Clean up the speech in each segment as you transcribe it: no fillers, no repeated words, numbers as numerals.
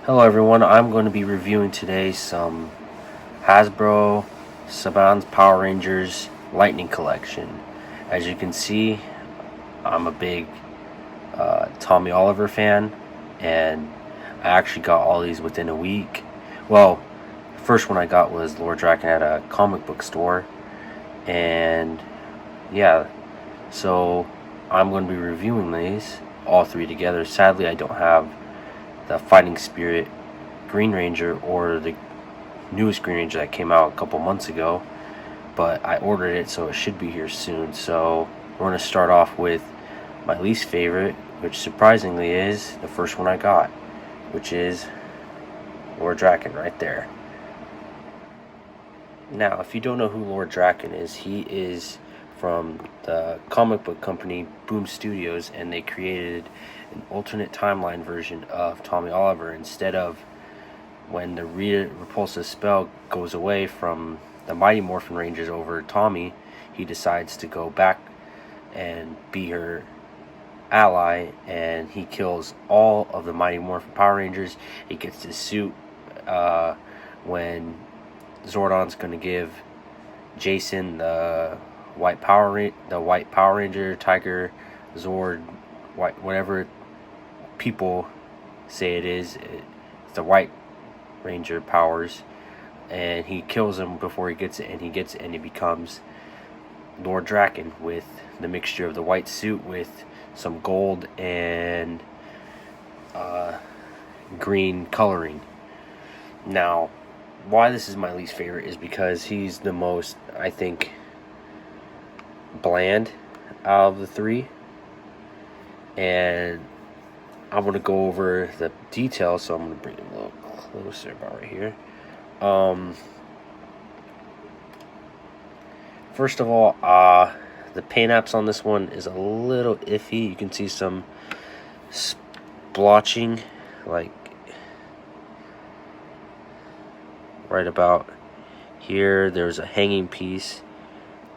Hello everyone, I'm going to be reviewing today some Hasbro Saban's Power Rangers Lightning Collection. As you can see, I'm a big Tommy Oliver fan, and I actually got all these within a week. Well, the first one I got was Lord Draken at a comic book store, and yeah, so I'm going to be reviewing these all three together. Sadly, I don't have the Fighting Spirit Green Ranger or the newest Green Ranger that came out a couple months ago, but I ordered it, so it should be here soon. So we're going to start off with my least favorite, which surprisingly is the first one I got, which is Lord Draken right there. Now, if you don't know who Lord Draken is, he is from the comic book company Boom Studios, and they created an alternate timeline version of Tommy Oliver. Instead of when the repulsive spell goes away from the Mighty Morphin Rangers over Tommy, he decides to go back and be her ally, and he kills all of the Mighty Morphin Power Rangers. He gets his suit when Zordon's going to give Jason the white Power Ranger, Tiger, Zord, white, whatever people say it is. It's the White Ranger powers, and he kills him before he gets it, and he becomes Lord Draken with the mixture of the white suit with some gold and green coloring. Now, why this is my least favorite is because he's the most, I think, bland out of the three, and I'm going to go over the details, so I'm going to bring him a little closer about right here. First of all, the paint apps on this one is a little iffy. You can see some splotching, like right about here. There's a hanging piece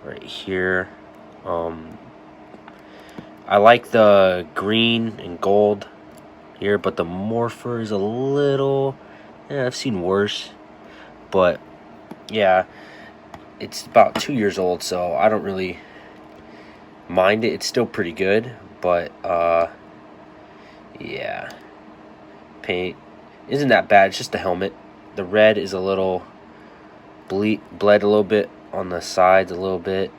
right here. I like the green and gold here, but the morpher is a little, I've seen worse, but yeah, it's about 2 years old, so I don't really mind it. It's still pretty good, but yeah, paint isn't that bad. It's just the helmet. The red is a little bled a little bit on the sides, a little bit.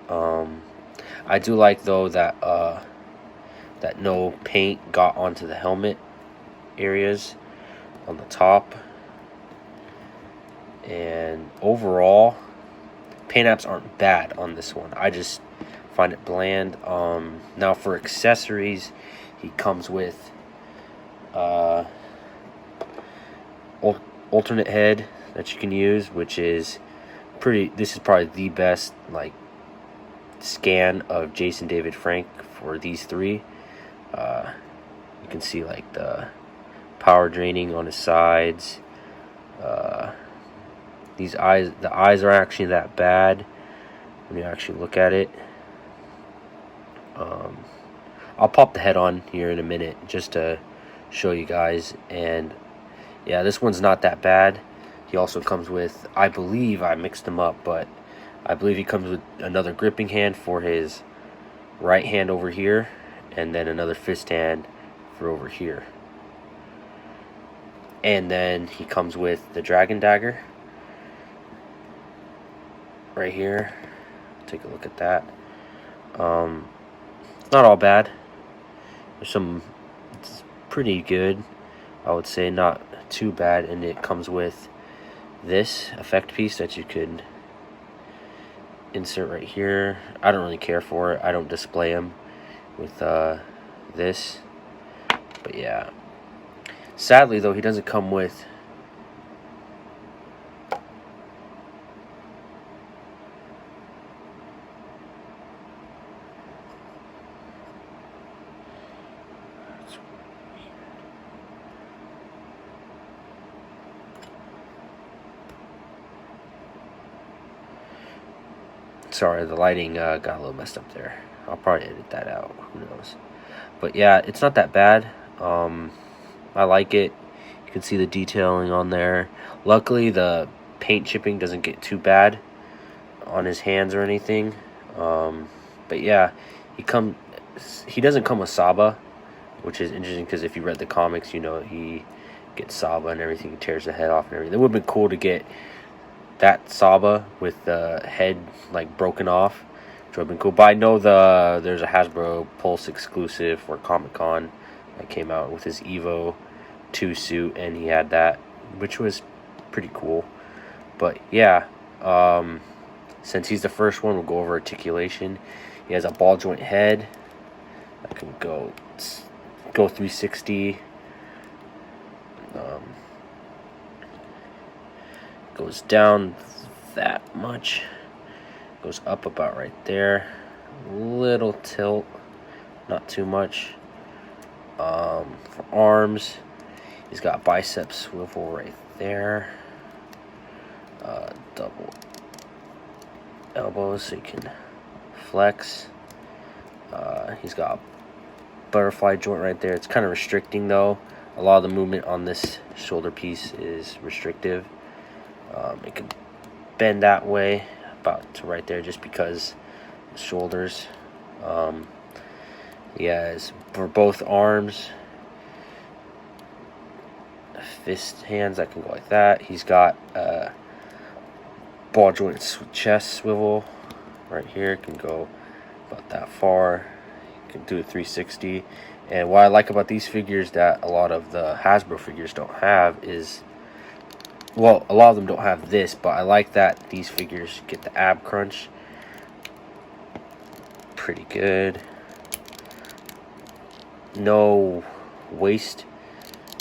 I do like though that that no paint got onto the helmet areas on the top. And overall, paint apps aren't bad on this one. I just find it bland. Now for accessories, he comes with alternate head that you can use, which is pretty. This is probably the best like scan of Jason David Frank for these three. You can see like the power draining on his sides. These eyes, the eyes are actually that bad when you actually look at it. I'll pop the head on here in a minute just to show you guys. And yeah, this one's not that bad. He also comes with, I believe I mixed them up, but I believe he comes with another gripping hand for his right hand over here, and then another fist hand for over here. And then he comes with the dragon dagger right here. Take a look at that. Not all bad. It's pretty good, I would say, not too bad. And it comes with this effect piece that you could insert right here. I don't really care for it. I don't display them with this, but yeah. Sadly though, he doesn't come with sorry, the lighting got a little messed up there. I'll probably edit that out, who knows. But yeah, it's not that bad. I like it. You can see the detailing on there. Luckily, the paint chipping doesn't get too bad on his hands or anything. But yeah, he doesn't come with Saba, which is interesting because if you read the comics, you know he gets Saba and everything. He tears the head off and everything. It would have been cool to get that Saba with the head like broken off, which would have been cool. But I know there's a Hasbro Pulse exclusive for Comic-Con that came out with his Evo 2 suit, and he had that, which was pretty cool. But yeah, since he's the first one, we'll go over articulation. He has a ball joint head that can go 360. Goes down that much. Goes up about right there. Little tilt, not too much. For arms, he's got bicep swivel right there. Double elbows so you can flex. He's got a butterfly joint right there. It's kind of restricting though. A lot of the movement on this shoulder piece is restrictive. It can bend that way about to right there just because the shoulders. Yes, for both arms, fist hands that can go like that. He's got ball joint chest swivel right here. It can go about that far. You can do a 360. And what I like about these figures that a lot of the Hasbro figures don't have is, well, a lot of them don't have this, but I like that these figures get the ab crunch. Pretty good. No waist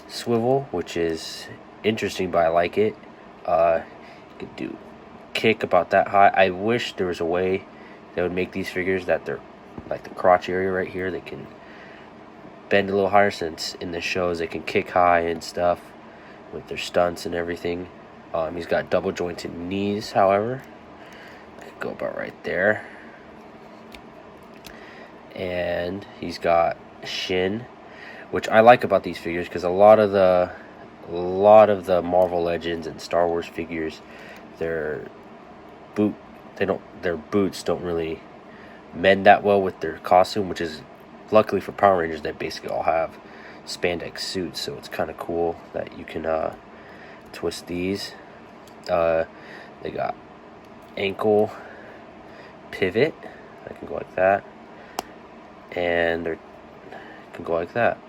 swivel, which is interesting, but I like it. You could do kick about that high. I wish there was a way that would make these figures that they're like the crotch area right here, they can bend a little higher, since in the shows they can kick high and stuff with their stunts and everything. He's got double jointed knees, however. Could go about right there. And he's got shin, which I like about these figures because a lot of the Marvel Legends and Star Wars figures, their boots don't really mend that well with their costume, which is luckily for Power Rangers they basically all have spandex suits, so it's kind of cool that you can twist these. They got ankle pivot that can go like that, and they can go like that.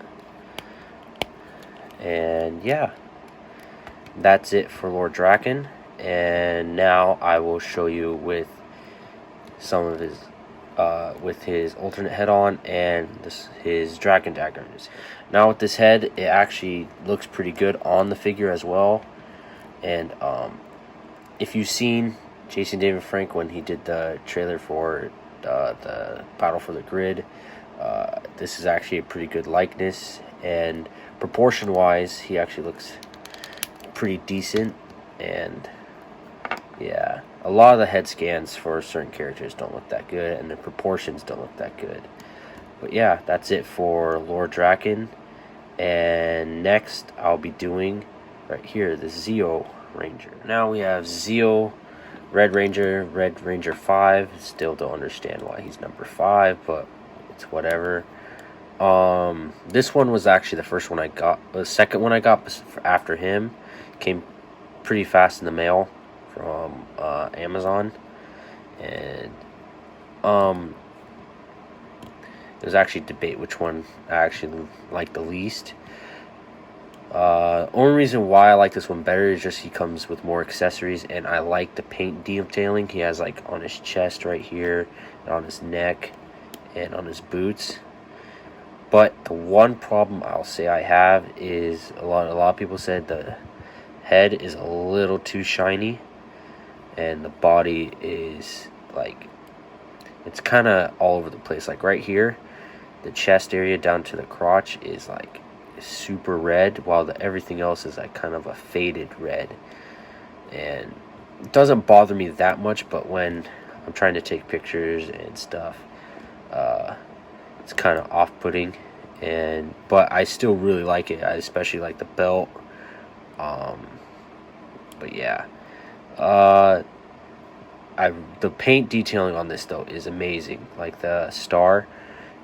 And yeah, that's it for Lord Draken. And now I will show you with some of his with his alternate head on and his dragon daggers. Now with this head, it actually looks pretty good on the figure as well. And if you've seen Jason David Frank when he did the trailer for the Battle for the Grid, this is actually a pretty good likeness, and proportion wise he actually looks pretty decent. And yeah, a lot of the head scans for certain characters don't look that good, and the proportions don't look that good. But yeah, that's it for Lord Draken. And next I'll be doing right here the Zeo Ranger. Now we have Zeo Red Ranger 5. Still don't understand why he's number 5, but it's whatever. This one was actually the first one I got. The second one I got after him came pretty fast in the mail from Amazon, and there's actually debate which one I actually like the least. Only reason why I like this one better is just he comes with more accessories, and I like the paint detailing he has, like on his chest right here, and on his neck, and on his boots. But the one problem I'll say I have is a lot of people said the head is a little too shiny, and the body is like, it's kind of all over the place. Like right here, the chest area down to the crotch is like super red, while everything else is like kind of a faded red. And it doesn't bother me that much, but when I'm trying to take pictures and stuff, it's kind of off-putting. But I still really like it. I especially like the belt But yeah, uh, the paint detailing on this though is amazing. Like the star,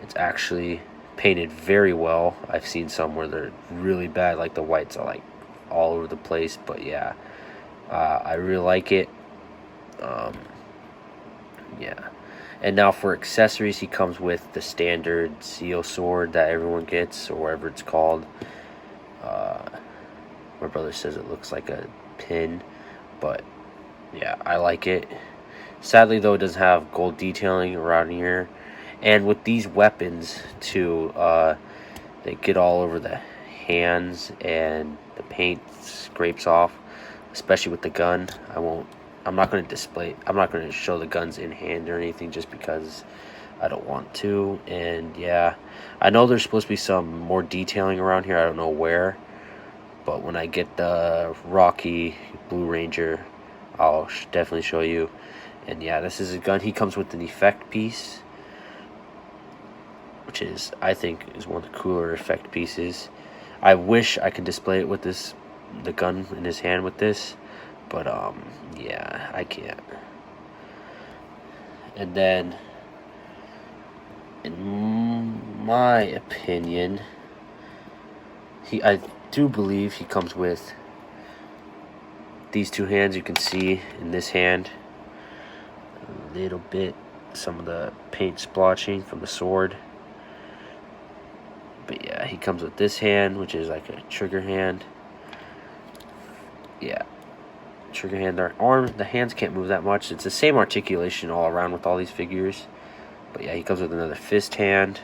it's actually painted very well. I've seen some where they're really bad, like the whites are like all over the place. But yeah, I really like it. Um, yeah. And now for accessories, he comes with the standard seal sword that everyone gets, or whatever it's called. Uh, my brother says it looks like a pin, but yeah, I like it. Sadly, though, it doesn't have gold detailing around here. And with these weapons, too, they get all over the hands and the paint scrapes off, especially with the gun. I'm not going to display, I'm not going to show the guns in hand or anything just because I don't want to. And yeah, I know there's supposed to be some more detailing around here. I don't know where. But when I get the Rocky Blue Ranger, I'll definitely show you. And yeah, this is a gun. He comes with an effect piece, which is, I think, is one of the cooler effect pieces. I wish I could display it with this, the gun in his hand with this, but yeah, I can't. And then, in my opinion, I do believe he comes with these two hands. You can see in this hand a little bit some of the paint splotching from the sword. But yeah, he comes with this hand, which is like a trigger hand. Yeah, trigger hand. Their arms, the hands can't move that much. It's the same articulation all around with all these figures. But yeah, he comes with another fist hand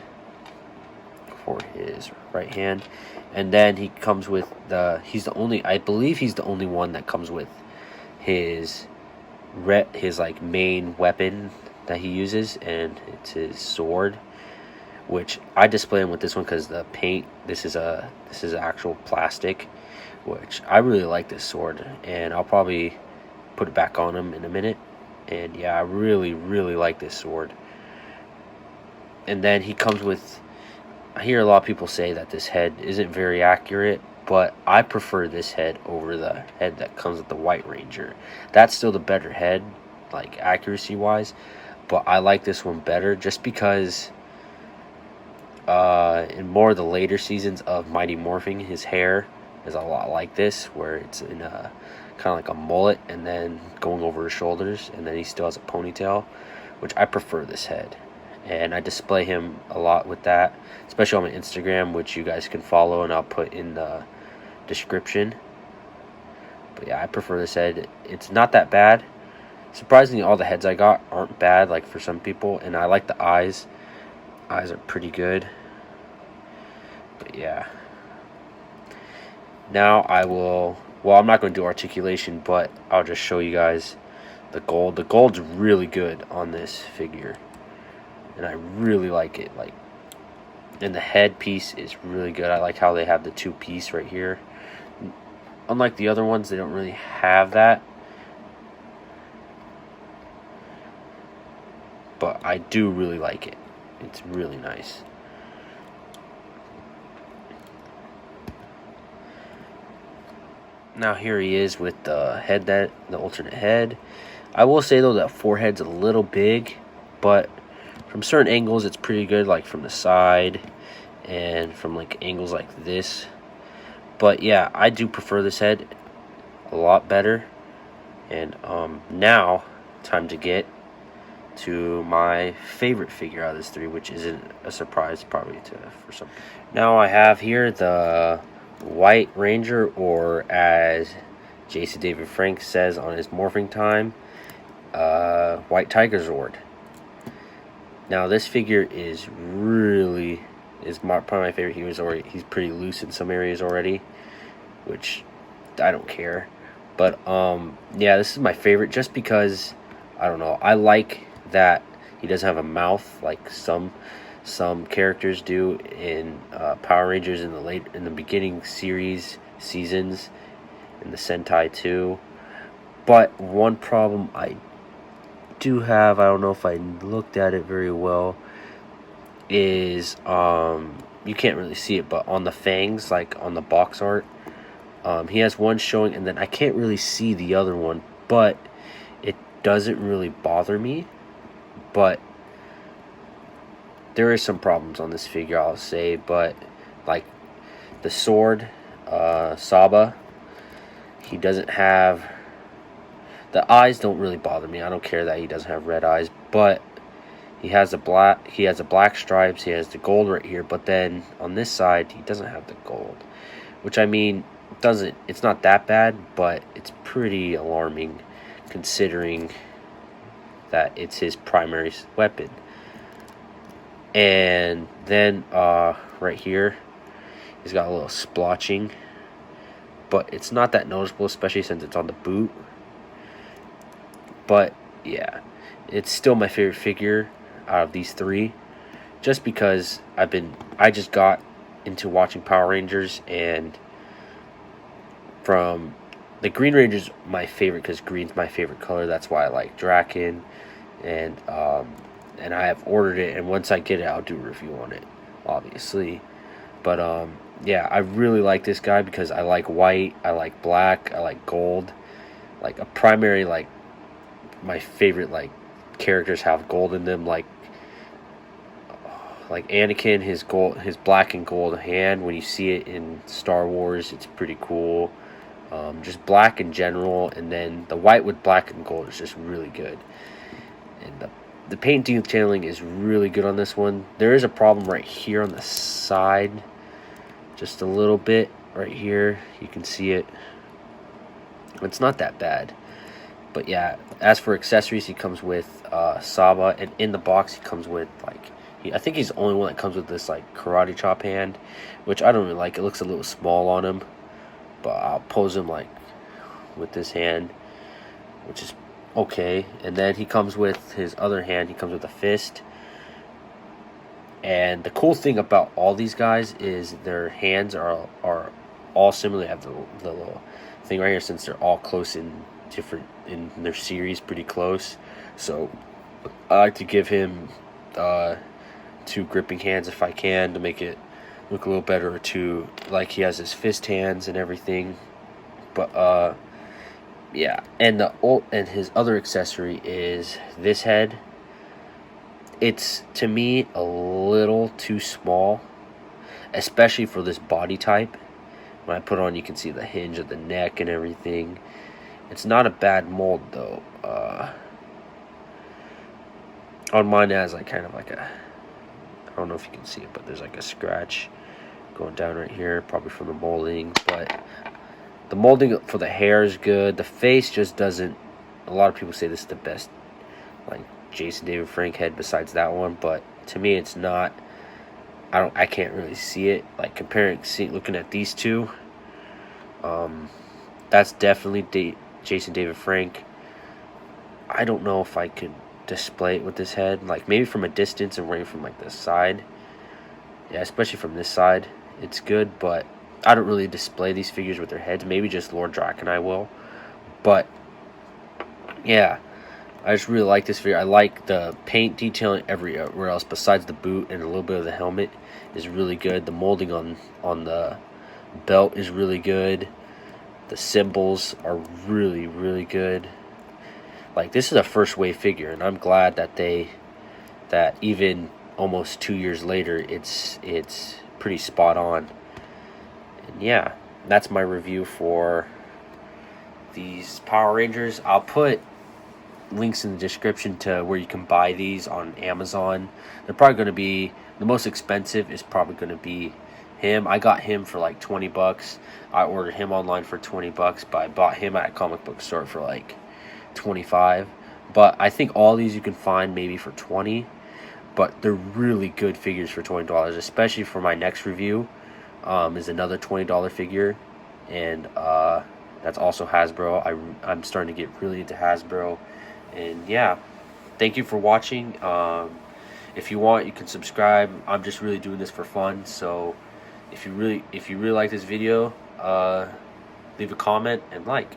for his right hand. And then he comes with I believe he's the only one that comes with his like main weapon that he uses, and it's his sword, which I display him with this one because the paint, this is actual plastic, which I really like this sword, and I'll probably put it back on him in a minute. And yeah, I really like this sword. And then he comes with, I hear a lot of people say that this head isn't very accurate, but I prefer this head over the head that comes with the White Ranger. That's still the better head, like accuracy wise, but I like this one better just because in more of the later seasons of Mighty Morphing, his hair is a lot like this, where it's in a kind of like a mullet and then going over his shoulders, and then he still has a ponytail, which I prefer this head. And I display him a lot with that, especially on my Instagram, which you guys can follow, and I'll put in the description. But yeah, I prefer this head. It's not that bad. Surprisingly, all the heads I got aren't bad, like for some people, and I like the eyes. Eyes are pretty good. But yeah. Now I'm not going to do articulation, but I'll just show you guys the gold. The gold's really good on this figure, and I really like it. And the head piece is really good. I like how they have the two piece right here. Unlike the other ones, they don't really have that. But I do really like it. It's really nice. Now here he is with the head, the alternate head. I will say though that forehead's a little big, but from certain angles it's pretty good, like from the side and from like angles like this. But yeah, I do prefer this head a lot better. And now time to get to my favorite figure out of this three, which isn't a surprise probably for some. Now I have here the White Ranger, or as Jason David Frank says on his Morphing Time, White Tiger Zord. Now this figure is probably my favorite. He's pretty loose in some areas already, which I don't care. But yeah, this is my favorite just because, I don't know, I like that he doesn't have a mouth like some characters do in Power Rangers in the beginning seasons in the Sentai 2. But one problem I do have, I don't know if I looked at it very well, is you can't really see it, but on the fangs, like on the box art, He has one showing, and then I can't really see the other one, but it doesn't really bother me. But there is some problems on this figure, I'll say. But like the sword, Saba, he doesn't have, the eyes don't really bother me. I don't care that he doesn't have red eyes, but he has the black stripes. He has the gold right here, but then on this side he doesn't have the gold, which, I mean, it's not that bad, but it's pretty alarming considering that it's his primary weapon. And then right here he's got a little splotching, but it's not that noticeable, especially since it's on the boot. But yeah, it's still my favorite figure out of these three, just because I just got into watching Power Rangers, and from the Green Ranger's my favorite because green's my favorite color. That's why I like Draken, and I have ordered it, and once I get it, I'll do a review on it, obviously. But yeah, I really like this guy because I like white, I like black, I like gold. Like a primary, like my favorite like characters have gold in them, like Anakin, his black and gold hand. When you see it in Star Wars, it's pretty cool. Just black in general, and then the white with black and gold is just really good. And the paint detailing is really good on this one. There is a problem right here on the side, just a little bit right here. You can see it. It's not that bad. But yeah, as for accessories, he comes with Saba, and in the box he comes with I think he's the only one that comes with this like karate chop hand, which I don't really like. It looks a little small on him, but I'll pose him like with this hand, which is okay. And then he comes with his other hand. He comes with a fist. And the cool thing about all these guys is their hands are all similar. They have the little thing right here, since they're all close in different in their series, pretty close. So I like to give him two gripping hands if I can, to make it look a little better, or two, like he has his fist hands and everything. But yeah, and his other accessory is this head. It's, to me, a little too small, especially for this body type. When I put it on, you can see the hinge of the neck and everything. It's not a bad mold though. On mine it has like kind of like a, I don't know if you can see it, but there's like a scratch going down right here, probably from the molding. But the molding for the hair is good. The face just doesn't. A lot of people say this is the best, like, Jason David Frank head besides that one, but to me it's not. I can't really see it. Like looking at these two, that's definitely Jason David Frank. I don't know if I could display it with this head, like maybe from a distance and right from like this side. Yeah, especially from this side, it's good, but I don't really display these figures with their heads. Maybe just Lord Draken I will. But yeah, I just really like this figure. I like the paint detailing everywhere else besides the boot, and a little bit of the helmet is really good. The molding on the belt is really good. The symbols are really, really good. Like, this is a first wave figure, and I'm glad that even almost 2 years later, it's pretty spot on. And yeah, that's my review for these Power Rangers. I'll put links in the description to where you can buy these on Amazon. They're probably going to be, the most expensive is probably going to be him. I got him for like 20 bucks. I ordered him online for 20 bucks, but I bought him at a comic book store for like 25. But I think all these you can find maybe for 20, but they're really good figures for $20, especially for my next review. Is another $20 figure, and that's also Hasbro. I'm starting to get really into Hasbro. And yeah, thank you for watching. If you want, you can subscribe. I'm just really doing this for fun. So if you really like this video, leave a comment and like.